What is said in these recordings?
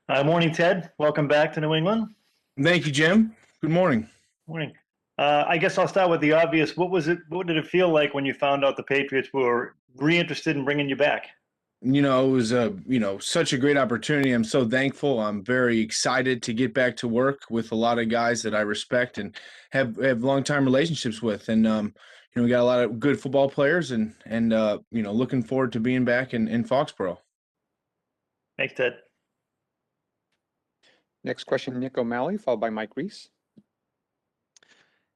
Morning, Ted. Welcome back to New England. Thank you, Jim. Good morning. Morning. I guess I'll start with the obvious. What was it? What did it feel like when you found out the Patriots were reinterested in bringing you back? It was such a great opportunity. I'm so thankful. I'm very excited to get back to work with a lot of guys that I respect and have long-time relationships with. And we got a lot of good football players and looking forward to being back in Foxborough. Thanks, Ted. Next question, Nick O'Malley, followed by Mike Reese.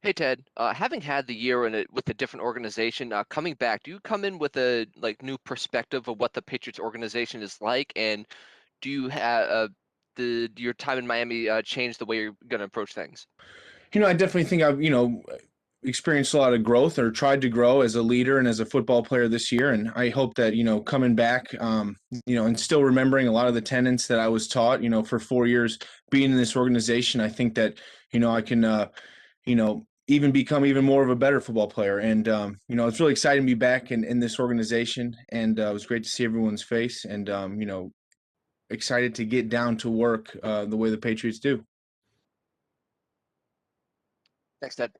Hey Ted, having had the year with a different organization, coming back, do you come in with a new perspective of what the Patriots organization is like, and do you have your time in Miami change the way you're going to approach things? I definitely think I've experienced a lot of growth or tried to grow as a leader and as a football player this year, and I hope that coming back, and still remembering a lot of the tenets that I was taught, for 4 years being in this organization. I think that I can even become even more of a better football player. And, it's really exciting to be back in this organization. And it was great to see everyone's face and, excited to get down to work the way the Patriots do. Thanks, Ted.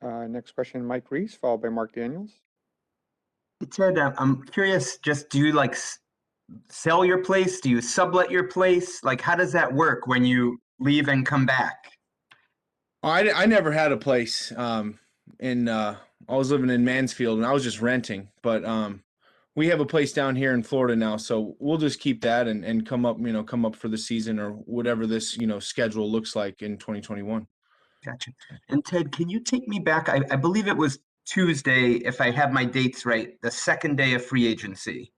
Next question, Mike Reese, followed by Mark Daniels. Ted, I'm curious, just do you sell your place? Do you sublet your place? How does that work when you leave and come back? I never had a place I was living in Mansfield and I was just renting, but we have a place down here in Florida now, so we'll just keep that and come up for the season or whatever this schedule looks like in 2021. Gotcha. And Ted, can you take me back? I believe it was Tuesday, if I have my dates right, the second day of free agency,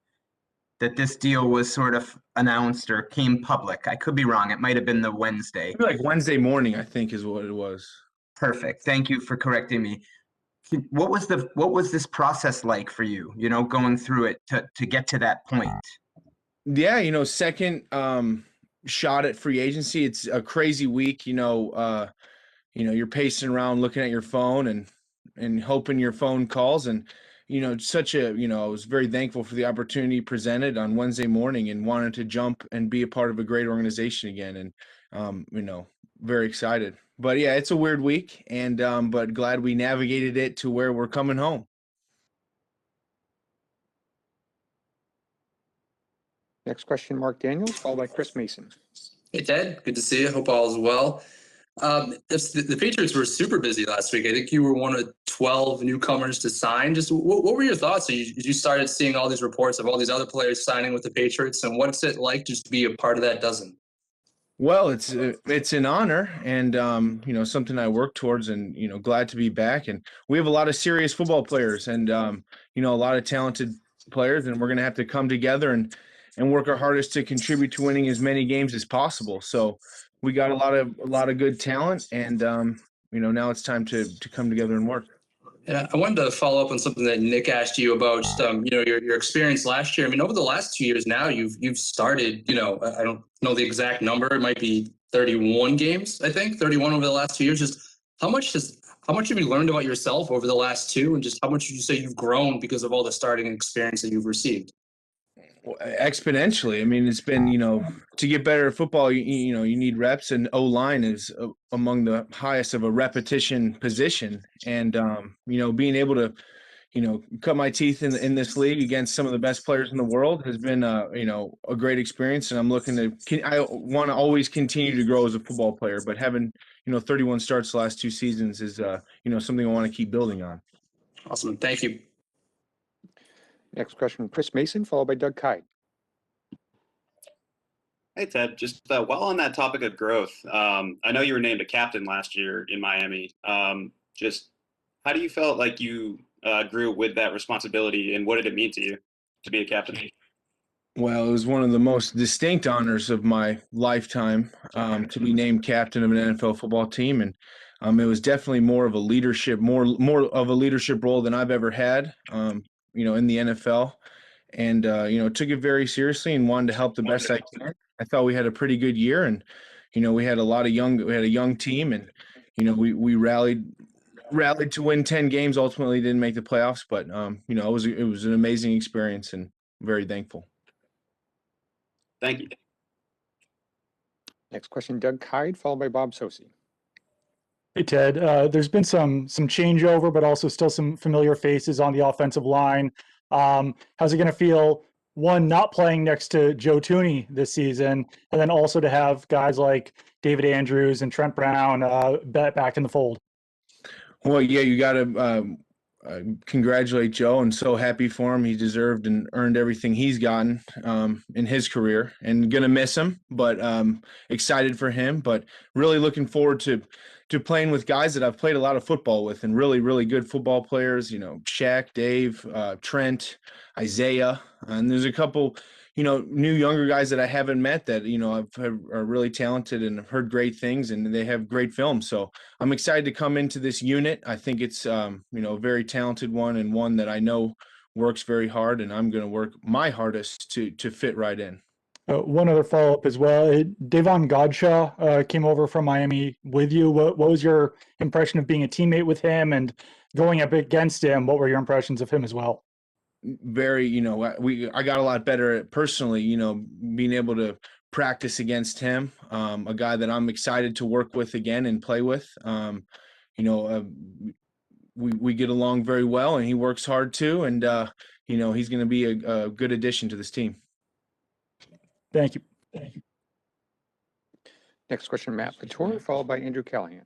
that this deal was sort of announced or came public. I could be wrong. It might have been the Wednesday. Like Wednesday morning, I think is what it was. Perfect. Thank you for correcting me. What was this process like for you, going through it to get to that point? Yeah, second shot at free agency. It's a crazy week, you're pacing around looking at your phone and hoping your phone calls, and I was very thankful for the opportunity presented on Wednesday morning and wanted to jump and be a part of a great organization again, and very excited. But yeah, it's a weird week, and but glad we navigated it to where we're coming home. Next question, Mark Daniels, followed by Chris Mason. Hey, Ted. Good to see you. Hope all is well. The Patriots were super busy last week. I think you were one of 12 newcomers to sign. Just what were your thoughts as you started seeing all these reports of all these other players signing with the Patriots, and what's it like just to be a part of that dozen? Well, it's an honor and something I work towards, and glad to be back. And we have a lot of serious football players and a lot of talented players, and we're going to have to come together and work our hardest to contribute to winning as many games as possible. So we got a lot of good talent, and now it's time to come together and work. Yeah, I wanted to follow up on something that Nick asked you about, just, your experience last year. I mean, over the last 2 years now, you've started, I don't know the exact number. It might be 31 games, I think, 31 over the last 2 years. Just how much have you learned about yourself over the last two, and just how much would you say you've grown because of all the starting experience that you've received? Exponentially. I mean, it's been, to get better at football, you need reps, and O-line is among the highest of a repetition position. And, being able to, cut my teeth in this league against some of the best players in the world has been, a great experience. And I'm I want to always continue to grow as a football player, but having, 31 starts the last two seasons is, something I want to keep building on. Awesome. Thank you. Next question, Chris Mason, followed by Doug Kyde. Hey, Ted, just while on that topic of growth, I know you were named a captain last year in Miami. Just how do you felt like you grew with that responsibility, and what did it mean to you to be a captain? Well, it was one of the most distinct honors of my lifetime to be named captain of an NFL football team, and it was definitely more of a leadership role than I've ever had. In the NFL, and took it very seriously and wanted to help the best I can. I thought we had a pretty good year, and we had a young team, and we rallied to win 10 games. Ultimately, didn't make the playoffs, but it was an amazing experience, and very thankful. Thank you. Next question, Doug Kyde, followed by Bob Sosi. Hey, Ted. There's been some changeover, but also still some familiar faces on the offensive line. How's it going to feel, one, not playing next to Joe Tooney this season, and then also to have guys like David Andrews and Trent Brown back in the fold? Well, yeah, you got to congratulate Joe, and so happy for him. He deserved and earned everything he's gotten in his career, and gonna miss him, but excited for him. But really looking forward to playing with guys that I've played a lot of football with, and really, really good football players. You know, Shaq, Dave, Trent, Isaiah, and there's a couple, new younger guys that I haven't met that are really talented and have heard great things, and they have great film. So I'm excited to come into this unit. I think it's a very talented one, and one that I know works very hard, and I'm going to work my hardest to fit right in. One other follow-up as well. Davon Godchaux came over from Miami with you. What was your impression of being a teammate with him and going up against him? What were your impressions of him as well? Very, I got a lot better at personally, being able to practice against him, a guy that I'm excited to work with again and play with. We get along very well, and he works hard too. And, he's going to be a good addition to this team. Thank you. Next question, Matt Pator, followed by Andrew Callahan.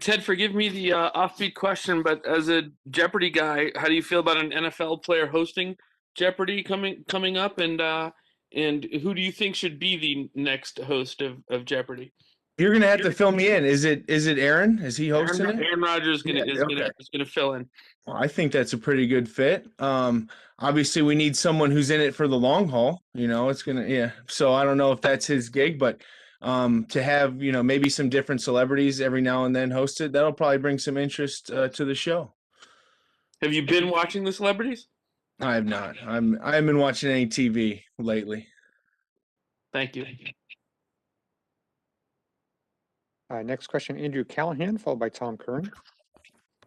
Ted, forgive me the offbeat question, but as a Jeopardy guy, how do you feel about an NFL player hosting Jeopardy coming up, and who do you think should be the next host of Jeopardy? You're gonna have to fill me in. Is it Aaron? Is he hosting it? Aaron Rodgers is gonna fill in. Well, I think that's a pretty good fit. Obviously, we need someone who's in it for the long haul. So I don't know if that's his gig, but to have maybe some different celebrities every now and then hosted, that'll probably bring some interest to the show. Have you been watching the celebrities? I have not. I haven't been watching any TV lately. Thank you. Next question, Andrew Callahan, followed by Tom Curran.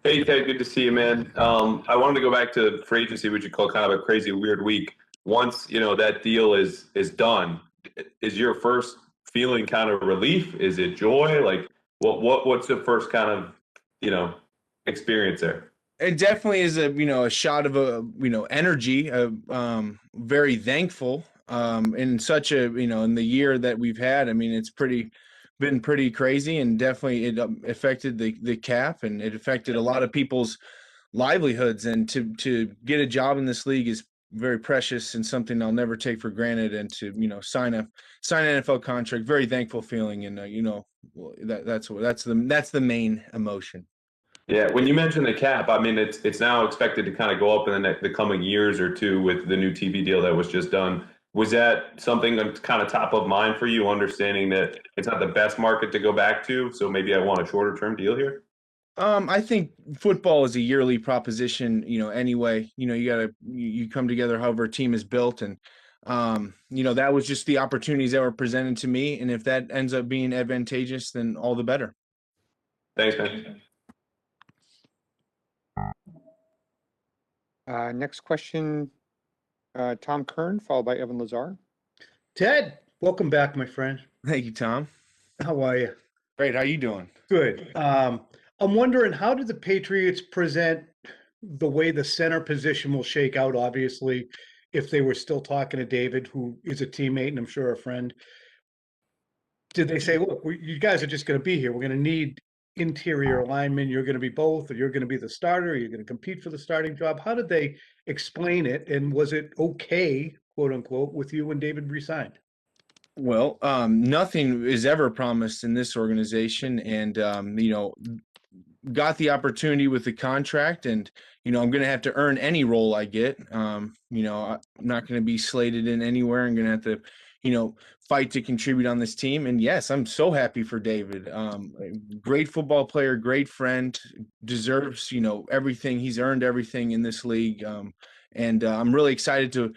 Hey, Ted, good to see you, man. I wanted to go back to free agency, which you call kind of a crazy, weird week. Once, that deal is done, is your first feeling kind of relief? Is it joy? Like, what's the first kind of, experience there? It definitely is a shot of energy. Very thankful. In such in the year that we've had. I mean, it's been pretty crazy, and definitely it affected the cap, and it affected a lot of people's livelihoods. And to get a job in this league is very precious and something I'll never take for granted. And to sign an NFL contract, very thankful feeling, and that's the main emotion. Yeah, when you mentioned the cap, I mean, it's now expected to kind of go up in the coming years or two with the new TV deal that was just done. Was that something that's kind of top of mind for you, understanding that it's not the best market to go back to, so maybe I want a shorter term deal here? I think football is a yearly proposition, anyway. You come together however a team is built, and that was just the opportunities that were presented to me, and if that ends up being advantageous, then all the better. Thanks, man. Next question, Tom Kern, followed by Evan Lazar. Ted, welcome back, my friend. Thank you, Tom. How are you? Great. How you doing? Good. I'm wondering, how did the Patriots present the way the center position will shake out, obviously, if they were still talking to David, who is a teammate and I'm sure a friend? Did they say, look, you guys are just going to be here. We're going to need interior linemen. You're going to be both, or you're going to be the starter. You're going to compete for the starting job. How did they explain it? And was it okay, quote unquote, with you when David resigned? Well, nothing is ever promised in this organization, and got the opportunity with the contract, and I'm going to have to earn any role I get. I'm not going to be slated in anywhere. I'm going to have to fight to contribute on this team. And yes, I'm so happy for David. Great football player, great friend, deserves everything. He's earned everything in this league, and I'm really excited to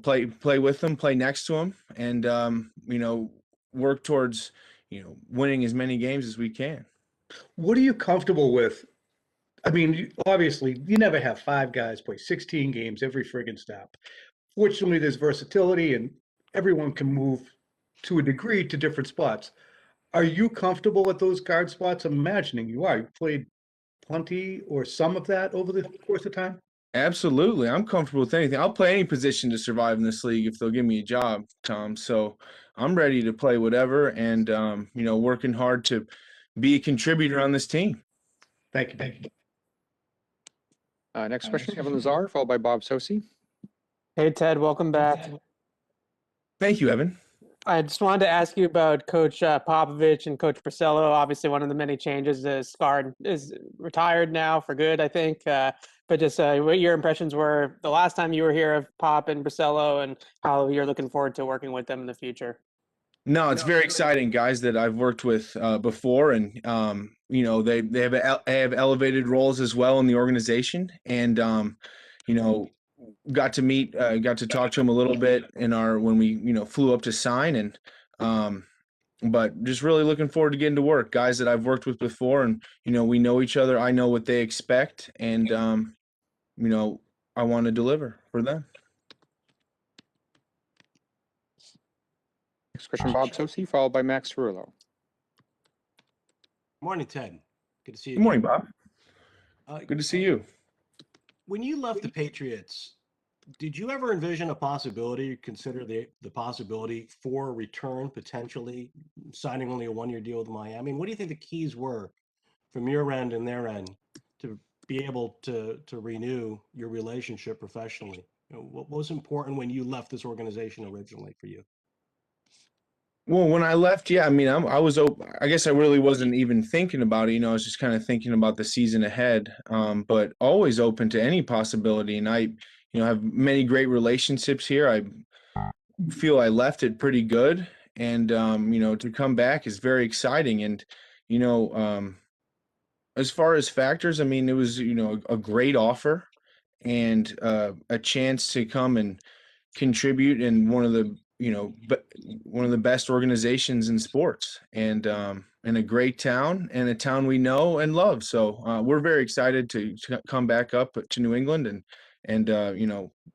play with him, play next to him, and work towards winning as many games as we can. What are you comfortable with? I mean, obviously, you never have 5 guys play 16 games every friggin' snap. fortunately, there's versatility and everyone can move to a degree to different spots. Are you comfortable at those guard spots? I'm imagining you are. You played plenty or some of that over the course of time? Absolutely. I'm comfortable with anything. I'll play any position to survive in this league if they'll give me a job, Tom. So I'm ready to play whatever and, working hard to be a contributor on this team. Thank you. Thank you. Next question, Evan Lazar, followed by Bob Sosi. Hey, Ted, welcome back. Thank you, Evan. I just wanted to ask you about Coach Popovich and Coach Priscillo. Obviously, one of the many changes is Scar is retired now for good, I think. But just what your impressions were the last time you were here of Pop and Priscillo and how you're looking forward to working with them in the future. No, it's very exciting, guys that I've worked with before, and they have elevated roles as well in the organization, and got to talk to him a little bit when we flew up to sign, and but just really looking forward to getting to work. Guys that I've worked with before, and we know each other. I know what they expect, and I want to deliver for them. Next question, Bob Sosi, followed by Max Cerullo. Morning, Ted. Good to see you. Good morning, Bob. Good to see you. When you left the Patriots, did you ever envision a possibility, consider the possibility for a return, potentially signing only a one-year deal with Miami? What do you think the keys were from your end and their end to be able to renew your relationship professionally? What was important when you left this organization originally for you? Well, when I left, yeah, I was open. I guess I really wasn't even thinking about it. I was just kind of thinking about the season ahead, but always open to any possibility. And I, have many great relationships here. I feel I left it pretty good. And, to come back is very exciting. And, as far as factors, it was, a great offer and a chance to come and contribute in one of the best organizations in sports, and in a great town, and a town we know and love. So we're very excited to come back up to New England and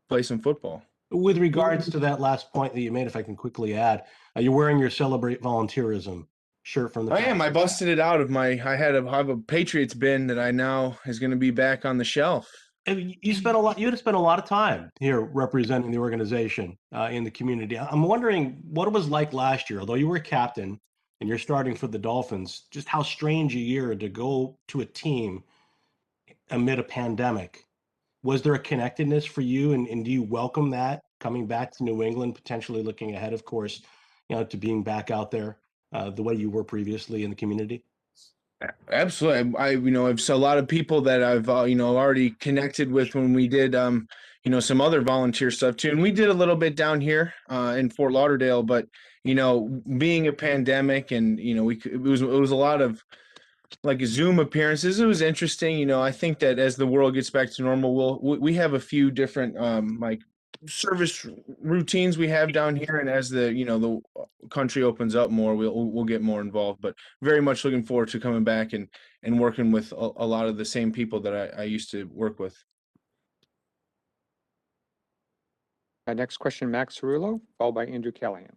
play some football. With regards to that last point that you made, if I can quickly add, you're wearing your Celebrate Volunteerism shirt from the I am. I busted it out of I have a Patriots bin that I now is going to be back on the shelf. You had spent a lot of time here representing the organization in the community. I'm wondering what it was like last year, although you were a captain and you're starting for the Dolphins, just how strange a year to go to a team amid a pandemic. Was there a connectedness for you, and do you welcome that coming back to New England, potentially looking ahead, of course, to being back out there the way you were previously in the community? Absolutely. I've a lot of people that I've, already connected with when we did, some other volunteer stuff too. And we did a little bit down here in Fort Lauderdale, but, being a pandemic and, it was a lot of like Zoom appearances. It was interesting. I think that as the world gets back to normal, we have a few different, service routines we have down here, and as the country opens up more, we'll get more involved, but very much looking forward to coming back and working with a lot of the same people that I used to work with. Next question, Max Cerullo, followed by Andrew Callahan.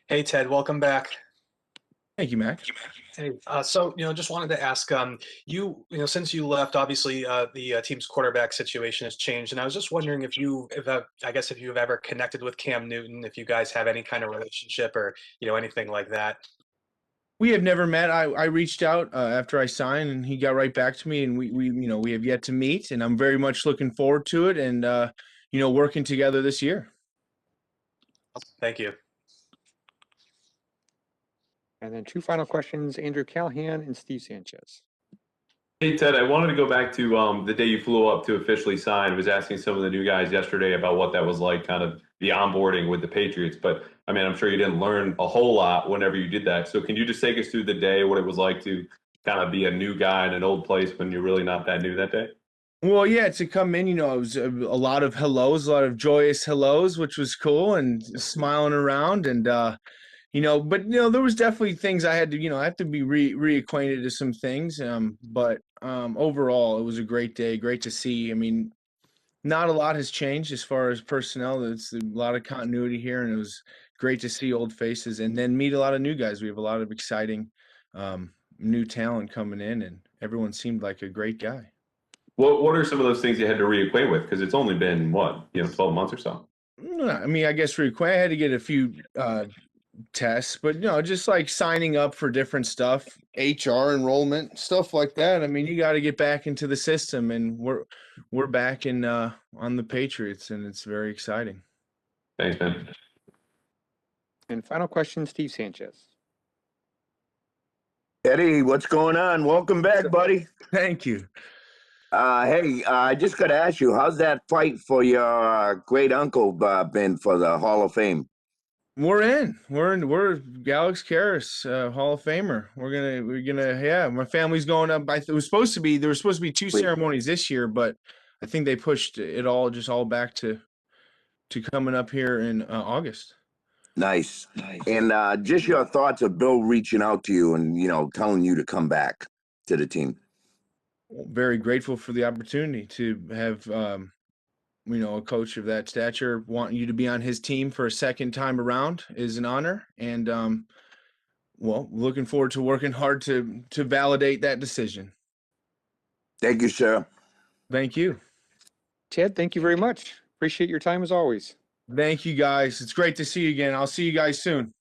Hey, Ted, welcome back. Thank you, Max. Hey, just wanted to ask, since you left, obviously the team's quarterback situation has changed, and I was just wondering if you've ever connected with Cam Newton, if you guys have any kind of relationship or anything like that. We have never met. I reached out after I signed, and he got right back to me, and we have yet to meet, and I'm very much looking forward to it, and working together this year. Thank you. And then two final questions, Andrew Callahan and Steve Sanchez. Hey, Ted, I wanted to go back to the day you flew up to officially sign. I was asking some of the new guys yesterday about what that was like, kind of the onboarding with the Patriots. But, I'm sure you didn't learn a whole lot whenever you did that. So can you just take us through the day, what it was like to kind of be a new guy in an old place when you're really not that new that day? Well, yeah, to come in, it was a lot of hellos, a lot of joyous hellos, which was cool, and smiling around, and but there was definitely things I had to, I have to be reacquainted to some things. But overall, it was a great day, great to see. Not a lot has changed as far as personnel. It's a lot of continuity here, and it was great to see old faces and then meet a lot of new guys. We have a lot of exciting new talent coming in, and everyone seemed like a great guy. What are some of those things you had to reacquaint with? Because it's only been, what, 12 months or so? I mean, I guess I had to get a few tests, but just like signing up for different stuff, HR enrollment, stuff like that. I mean, you got to get back into the system, and we're back in on the Patriots, and it's very exciting. Thanks, man. And final question, Steve Sanchez. Eddie, what's going on? Welcome back, buddy. Thank you. Hey, I just got to ask you, how's that fight for your great uncle been for the Hall of Fame? We're Alex Karras, Hall of Famer. We're gonna yeah. My family's going up. There were supposed to be two ceremonies this year, but I think they pushed it all back to coming up here in August. Nice. And just your thoughts of Bill reaching out to you and telling you to come back to the team. Very grateful for the opportunity to have a coach of that stature wanting you to be on his team for a second time around is an honor, and looking forward to working hard to validate that decision. Thank you, sir. Thank you, Ted. Thank you very much. Appreciate your time as always. Thank you, guys. It's great to see you again. I'll see you guys soon.